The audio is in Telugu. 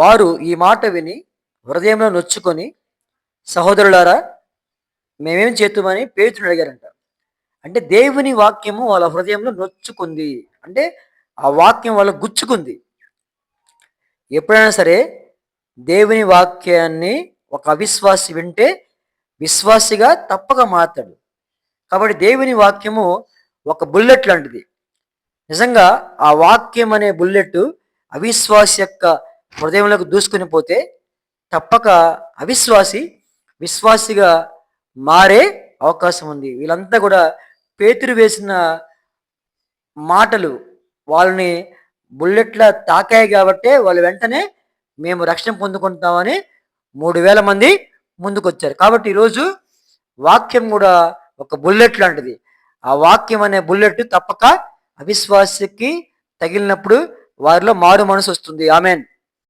వారు ఈ మాట విని హృదయంలో నొచ్చుకొని, సహోదరులారా మేమేం చేతుమని పేతురుని అడిగారంట. అంటే దేవుని వాక్యము వాళ్ళ హృదయంలో నొచ్చుకుంది. అంటే ఆ వాక్యం వాళ్ళకు గుచ్చుకుంది. ఎప్పుడైనా సరే దేవుని వాక్యాన్ని ఒక అవిశ్వాసి వింటే విశ్వాసిగా తప్పక మారతాడు. కాబట్టి దేవుని వాక్యము ఒక బుల్లెట్ లాంటిది. నిజంగా ఆ వాక్యం అనే బుల్లెట్ అవిశ్వాసి యొక్క హృదయంలోకి దూసుకొని పోతే తప్పక అవిశ్వాసి విశ్వాసిగా మారే అవకాశం ఉంది. వీళ్ళంతా కూడా పేతురు వేసిన మాటలు వాళ్ళని బుల్లెట్లా తాకాయి కాబట్టే వాళ్ళు వెంటనే మేము రక్షణ పొందుకుంటామని 3000 మంది ముందుకొచ్చారు. కాబట్టి ఈరోజు వాక్యం కూడా ఒక బుల్లెట్ లాంటిది. ఆ వాక్యం అనే బుల్లెట్ తప్పక అవిశ్వాసికి తగిలినప్పుడు వారిలో మారు మనసు వస్తుంది. ఆమెన్.